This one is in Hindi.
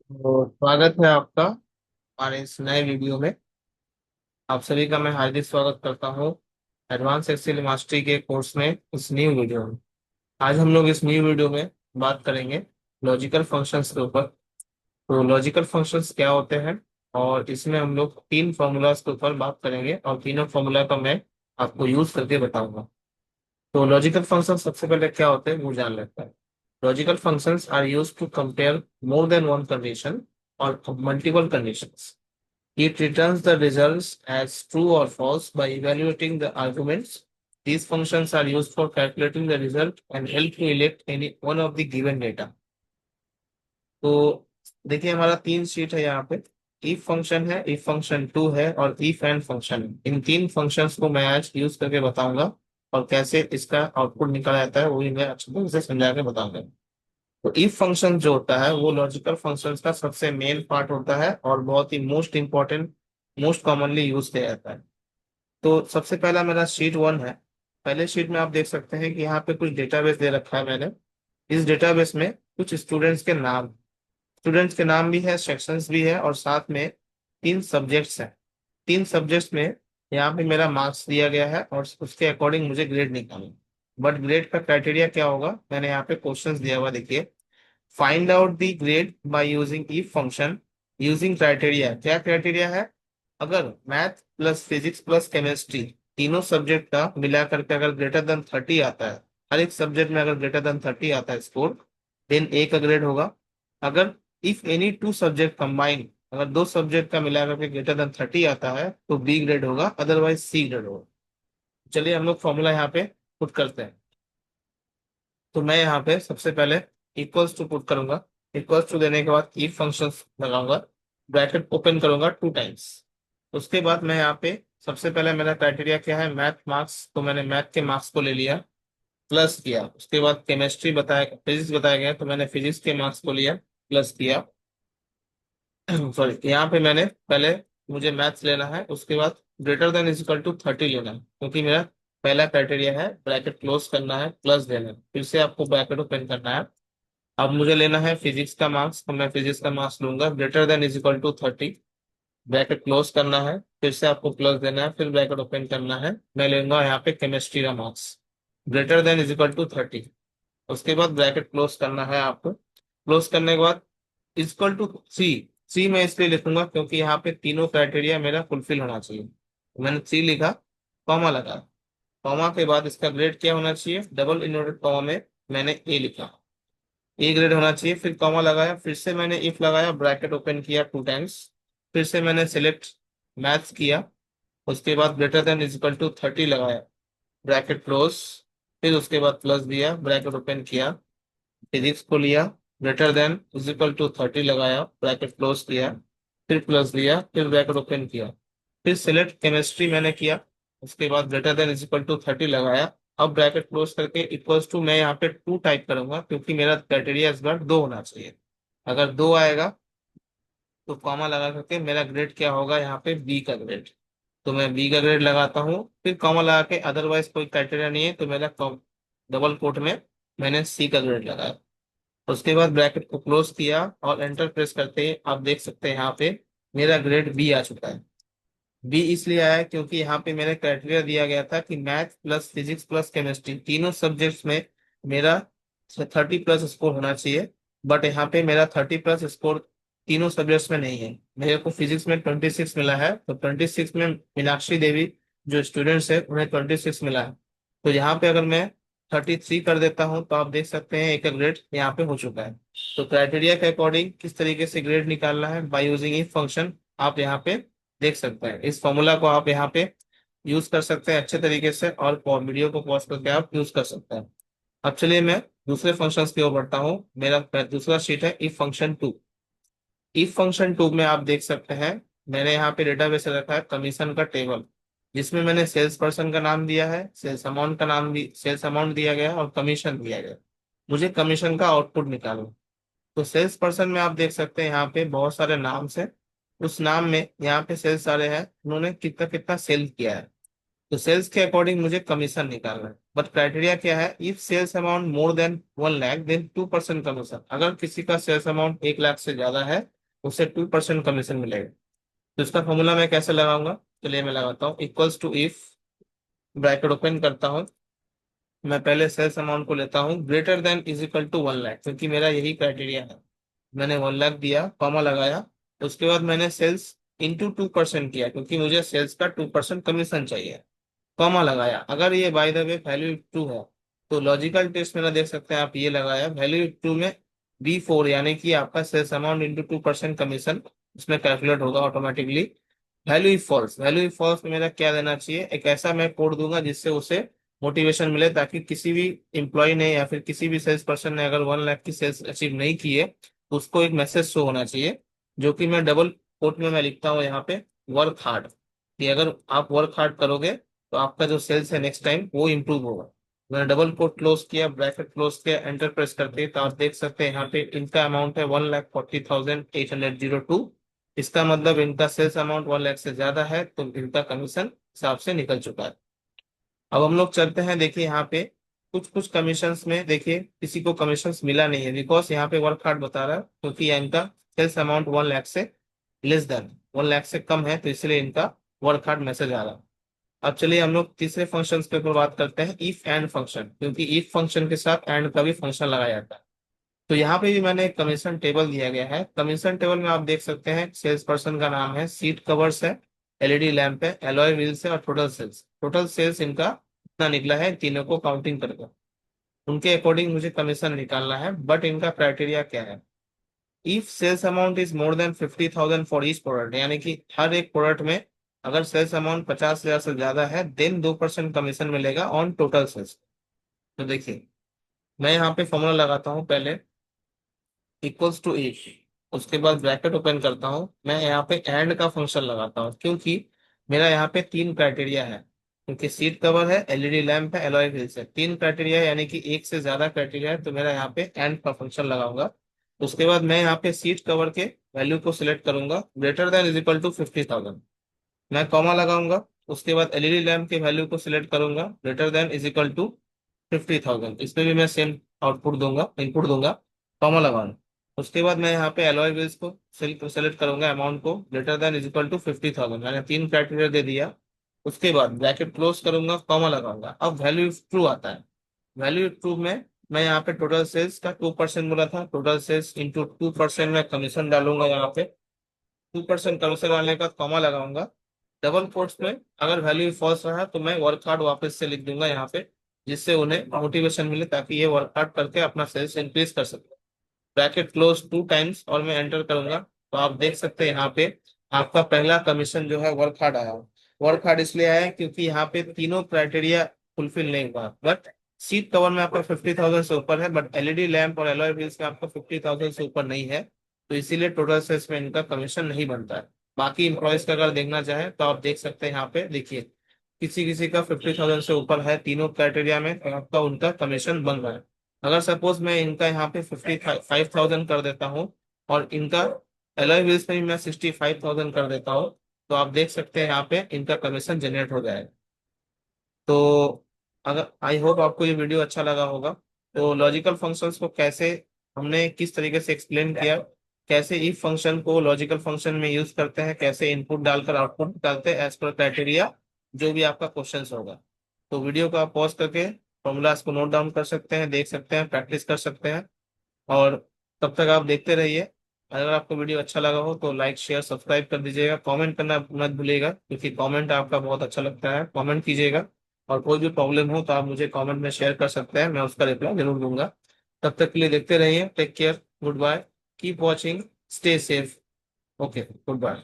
तो स्वागत है आपका हमारे इस नए वीडियो में। आप सभी का मैं हार्दिक स्वागत करता हूँ एडवांस एक्सेल मास्टरी के कोर्स में, इस न्यू वीडियो में। आज हम लोग इस न्यू वीडियो में बात करेंगे लॉजिकल फंक्शंस के ऊपर। तो लॉजिकल फंक्शंस क्या होते हैं, और इसमें हम लोग तीन फॉर्मूलाज के ऊपर बात करेंगे और तीनों फॉर्मूला का मैं आपको यूज करके बताऊंगा। तो लॉजिकल फंक्शन सबसे पहले क्या होते हैं वो जान लेते हैं। Logical functions are used to compare more than one condition और multiple conditions. It returns the results as true or false by evaluating the arguments. These functions are used for calculating the result and help to elect any one of the given data. तो देखिए हमारा तीन शीट है यहाँ पे। if फंक्शन है, if फंक्शन टू है और if एंड फंक्शन है। इन तीन फंक्शंस को मैं आज यूज करके बताऊंगा और कैसे इसका आउटपुट निकल आता है वो भी मैं अच्छे तरीके से समझा के बताऊंगा। तो इफ फंक्शन जो होता है वो लॉजिकल फंक्शंस का सबसे मेन पार्ट होता है और बहुत ही most important, most commonly use किया जाता है। तो सबसे पहला मेरा शीट वन है। पहले शीट में आप देख सकते हैं कि यहाँ पे कुछ डेटाबेस दे रखा है मैंने। इस डेटाबेस में कुछ स्टूडेंट्स के नाम भी है, सेक्शंस भी है और साथ में तीन सब्जेक्ट्स हैं। तीन सब्जेक्ट्स में यहाँ पे मेरा मार्क्स दिया गया है और उसके अकॉर्डिंग मुझे ग्रेड निकालना। बट ग्रेड का क्राइटेरिया क्या होगा, मैंने यहाँ पे क्वेश्चंस दिया हुआ देखिए। Find out the grade by using if function using criteria. क्या क्राइटेरिया है? अगर math plus physics plus chemistry तीनों सब्जेक्ट का मिला करके अगर ग्रेटर देन 30 आता है, हर एक सब्जेक्ट में अगर ग्रेटर देन 30 आता है स्कोर, देन ए का ग्रेड होगा। अगर if any two subject combine, अगर दो सब्जेक्ट का मिला करके ग्रेटर देन 30 आता है तो बी ग्रेड होगा, अदरवाइज सी ग्रेड होगा। चलिए हम लोग फॉर्मूला यहाँ पे पुट करते हैं। तो मैं यहाँ पे सबसे पहले इक्वल्स टू पुट करूंगा। इक्वल्स टू देने के बाद इफ फंक्शन लगाऊंगा, ब्रैकेट ओपन करूंगा टू टाइम्स। उसके बाद मैं यहाँ पे सबसे पहले मेरा क्राइटेरिया क्या है, मैथ मार्क्स, तो मैंने मैथ के मार्क्स को ले लिया, प्लस किया। उसके बाद केमिस्ट्री बताया, फिजिक्स बताया गया तो मैंने फिजिक्स के मार्क्स को लिया, प्लस किया। सॉरी, यहाँ पे मैंने पहले मुझे मैथ्स लेना है, उसके बाद greater than is equal to 30 लेना है क्योंकि मेरा पहला क्राइटेरिया है। ब्रैकेट क्लोज करना है, प्लस देना है, फिर से आपको ब्रैकेट ओपन करना है। अब मुझे लेना है फिजिक्स का मार्क्स, तो मैं फिजिक्स का मार्क्स लूंगा, greater than is equal to 30। Bracket close करना है, फिर से आपको प्लस देना है, फिर ब्रैकेट ओपन करना है। मैं लूंगा यहाँ पे केमिस्ट्री का marks, greater than is equal to 30। उसके बाद ब्रैकेट क्लोज करना है आपको। क्लोज करने के बाद इक्वल टू थ्री। थ्री मैं इसलिए लिखूंगा क्योंकि यहाँ पे तीनों क्राइटेरिया मेरा फुलफिल होना चाहिए, तो मैंने थ्री लिखा, कॉमा लगा। कॉमा के बाद इसका ग्रेड क्या होना चाहिए, डबल इन्वर्टेड कॉमा में मैंने ए लिखा, ए ग्रेड होना चाहिए। फिर कॉमा लगाया, फिर से मैंने इफ लगाया, ब्रैकेट ओपन किया टू टाइम्स। फिर से मैंने सिलेक्ट मैथ्स किया, उसके बाद greater than is equal to 30 लगाया, ब्रैकेट क्लोज। फिर उसके बाद प्लस दिया, ब्रैकेट ओपन किया। फिजिक्स को लिया, greater than is equal to 30 लगाया, ब्रैकेट क्लोज किया। फिर प्लस दिया, फिर ब्रैकेट ओपन किया। फिर सिलेक्ट केमिस्ट्री मैंने किया, उसके बाद greater than is equal to 30 लगाया। अब ब्रैकेट क्लोज करके इक्वल्स टू मैं यहाँ पे टू टाइप करूंगा क्योंकि मेरा क्राइटेरिया इस बार दो होना चाहिए। अगर दो आएगा तो कॉमा लगा करके मेरा ग्रेड क्या होगा, यहाँ पे बी का ग्रेड। तो मैं बी का ग्रेड लगाता हूँ, फिर कॉमा लगा के, अदरवाइज कोई क्राइटेरिया नहीं है तो मेरा डबल कोट में मैंने सी का ग्रेड लगाया। उसके बाद ब्रैकेट को क्लोज किया और एंटर प्रेस करते ही आप देख सकते हैं यहाँ पे मेरा ग्रेड बी आ चुका है। बी इसलिए आया क्योंकि यहाँ पे मेरा क्राइटेरिया दिया गया था कि math plus physics plus chemistry तीनों सब्जेक्ट्स में मेरा 30 प्लस स्कोर होना चाहिए। बट यहाँ पे मेरा 30 प्लस स्कोर तीनों सब्जेक्ट्स में नहीं है। मेरे को फिजिक्स में 26 मिला है, तो 26 में मीनाक्षी देवी जो स्टूडेंट्स है उन्हें 26 मिला है। तो यहाँ पे अगर मैं 33 कर देता हूँ तो आप देख सकते हैं एक ग्रेड यहाँ पे हो चुका है। तो क्राइटेरिया के अकॉर्डिंग किस तरीके से ग्रेड निकालना है बाय यूजिंग इफ फंक्शन, आप यहाँ पे देख सकते हैं। इस फॉर्मूला को आप यहाँ पे यूज कर सकते हैं अच्छे तरीके से और वीडियो को पॉज करके आप यूज कर सकते हैं। अब चलिए मैं दूसरे फंक्शंस की ओर बढ़ता हूँ। मेरा दूसरा शीट है if function two. If function two में आप देख सकते हैं मैंने यहाँ पे डेटाबेस रखा है कमीशन का टेबल, जिसमें मैंने सेल्स पर्सन का नाम दिया है, सेल्स अमाउंट का नाम भी, सेल्स अमाउंट दिया गया है और कमीशन दिया गया है। मुझे कमीशन का आउटपुट निकालना। तो सेल्स पर्सन में आप देख सकते हैं यहाँ पे बहुत सारे नाम है। उस नाम में यहाँ पे सेल्स सारे हैं, उन्होंने कितना कितना सेल किया है। तो सेल्स के अकॉर्डिंग मुझे कमीशन निकालना है। बट क्राइटेरिया क्या है, if sales amount more than 1 lakh then 2% commission. अगर किसी का सेल्स अमाउंट 1 लाख से ज्यादा है उसे 2% कमीशन मिलेगा। तो इसका फॉर्मूला मैं कैसे लगाऊंगा, चलिए मैं लगाता हूँ। Equals to if, bracket open करता हूँ, मैं पहले सेल्स अमाउंट को लेता हूँ greater than is equal to 1 lakh, क्योंकि मेरा यही क्राइटेरिया है। मैंने 1 लाख दिया, कॉमा लगाया। उसके बाद मैंने सेल्स इंटू 2% किया, क्योंकि मुझे सेल्स का 2% कमीशन चाहिए, कॉमा लगाया। अगर ये by the way value true है, तो लॉजिकल टेस्ट मेरा देख सकते हैं आप, ये लगाया वैल्यू ट्रू में B4, यानी कि आपका सेल्स अमाउंट इंटू 2% कमीशन उसमें कैलकुलेट होगा automatically. Value if false, value if false में मेरा क्या देना चाहिए, एक ऐसा मैं कोड दूंगा जिससे उसे मोटिवेशन मिले, ताकि किसी भी एम्प्लॉय ने या फिर किसी भी सेल्स पर्सन ने अगर 1 लाख की सेल्स अचीव नहीं की है, तो उसको एक मैसेज शो होना चाहिए, जो कि मैं डबल कोट में मैं लिखता हूँ यहाँ पे, वर्क हार्ड। कि अगर आप वर्क हार्ड करोगे तो आपका जो सेल्स है नेक्स्ट टाइम वो इम्प्रूव होगा। मैंने डबल कोट क्लोज किया, ब्रैकेट क्लोज किया, एंटर प्रेस करते हैं, तो आप देख सकते हैं यहाँ पे इनका अमाउंट है 1,40,802। इसका मतलब इनका सेल्स अमाउंट 1 लाख से ज्यादा है, तो इनका कमीशन हिसाब से निकल चुका है। अब हम लोग चलते हैं, देखिए यहाँ पे कुछ कुछ कमीशंस में देखिए किसी को कमीशंस मिला नहीं है, बिकॉज यहाँ पे वर्क हार्ड बता रहा है, क्योंकि इनका सेल्स अमाउंट 1 लाख से लेस देन 1 लाख से कम है, तो इसलिए इनका वर्क हार्ड मैसेज आ रहा है। अब चलिए हम लोग तीसरे फंक्शंस के ऊपर बात करते हैं, इफ एंड फंक्शन, क्योंकि इफ फंक्शन के साथ एंड का भी फंक्शन लगाया जाता है। तो यहाँ पे भी मैंने एक कमीशन टेबल दिया गया है। कमीशन टेबल में आप देख सकते हैं सेल्स पर्सन का नाम है, सीट कवर्स है, एलईडी लैंप है, एलॉय व्हील्स है, और टोटल सेल्स। टोटल सेल्स इनका कितना निकला है, तीनों को काउंटिंग करके उनके अकॉर्डिंग मुझे कमीशन निकालना है। बट इनका क्राइटेरिया क्या है, if sales amount is more than 50,000 for each product, यानी कि हर एक प्रोडक्ट में अगर सेल्स अमाउंट 50,000 से ज्यादा है, देन 2% कमीशन मिलेगा ऑन टोटल सेल्स। तो देखिए मैं यहाँ पे फॉर्मूला लगाता हूँ पहले, इक्वल्स टू इफ, उसके बाद ब्रैकेट ओपन करता हूँ, मैं यहाँ पे एंड का फंक्शन लगाता हूँ, क्योंकि मेरा यहाँ पे तीन क्राइटेरिया है। क्योंकि सीट कवर है, एलईडी लैंप है, एलॉय व्हील्स है, तीन क्राइटेरिया है, यानी कि एक से ज्यादा क्राइटेरिया है, तो मेरा यहाँ पे एंड का फंक्शन लगाऊंगा। उसके बाद मैं यहाँ पे सीट कवर के वैल्यू को सिलेक्ट करूंगा, greater than is equal to 50,000, मैं कॉमा लगाऊंगा। उसके बाद एलईडी लैंप के वैल्यू को सिलेक्ट करूंगा, greater than is equal to 50,000, इसमें भी मैं सेम आउटपुट दूंगा, इनपुट दूंगा, कॉमा लगाऊंगा। उसके बाद मैं यहाँ पे एलॉय व्हील्स को सेलेक्ट करूंगा, अमाउंट को greater than is equal to 50,000, मैंने तीन क्राइटेरिया दे दिया। उसके बाद ब्रैकेट क्लोज करूंगा, कॉमा लगाऊंगा। अब वैल्यू ट्रू आता है, वैल्यू ट्रू में मैं यहाँ पे टोटल सेल्स का 2% बोला था, टोटल सेल्स इंटू 2% में कमीशन डालूंगा, यहाँ पे 2% कमीशन डालने का कॉमा लगाऊंगा। डबल कोट्स में अगर वैल्यू फॉल्स रहा तो मैं वर्क हार्ड वापस से लिख दूंगा यहाँ पे, जिससे उन्हें मोटिवेशन मिले, ताकि ये वर्क हार्ड करके अपना सेल्स इंक्रीज कर सके। ब्रैकेट क्लोज 2 टाइम्स और मैं एंटर करूंगा, तो आप देख सकते हैं यहाँ पे आपका पहला कमीशन जो है वर्क हार्ड आया। वर्क हार्ड इसलिए आया क्योंकि यहाँ पे तीनों क्राइटेरिया फुलफिल नहीं हुआ, बट सीट कवर में आपका 50,000 से ऊपर है, बट एलईडी लैंप और एलॉय व्हील्स में आपका 50,000 से ऊपर नहीं है, तो इसीलिए टोटल सेल्स में इनका कमीशन नहीं बनता है। बाकी इंप्लॉयज का अगर देखना चाहे तो आप देख सकते हैं यहाँ पे, देखिए किसी किसी का 50,000 से ऊपर है तीनों क्राइटेरिया में, तो आपका उनका कमीशन बन रहा है। अगर सपोज मैं इनका यहाँ पे 55,000 कर देता हूँ, और इनका एलॉय व्हील्स में भी मैं 65,000 कर देता हूँ, तो आप देख सकते हैं यहाँ पे इनका कमीशन जनरेट हो जाएगा। तो अगर आई होप आपको ये वीडियो अच्छा लगा होगा। तो लॉजिकल फंक्शंस को कैसे हमने किस तरीके से एक्सप्लेन किया, कैसे इफ फंक्शन को लॉजिकल फंक्शन में यूज करते हैं, कैसे इनपुट डालकर आउटपुट निकालते हैं एज पर क्राइटेरिया, जो भी आपका क्वेश्चन होगा। तो वीडियो को आप पॉज करके फॉर्मूलाज को नोट डाउन कर सकते हैं, देख सकते हैं, प्रैक्टिस कर सकते हैं। और तब तक आप देखते रहिए। अगर आपको वीडियो अच्छा लगा हो तो लाइक शेयर सब्सक्राइब कर दीजिएगा, कमेंट करना मत भूलिएगा, क्योंकि कमेंट आपका बहुत अच्छा लगता है, कमेंट कीजिएगा। और कोई भी प्रॉब्लम हो तो आप मुझे कमेंट में शेयर कर सकते हैं, मैं उसका रिप्लाई जरूर दूंगा। तब तक के लिए देखते रहिए, take care, good bye, keep watching, stay safe, okay, good bye.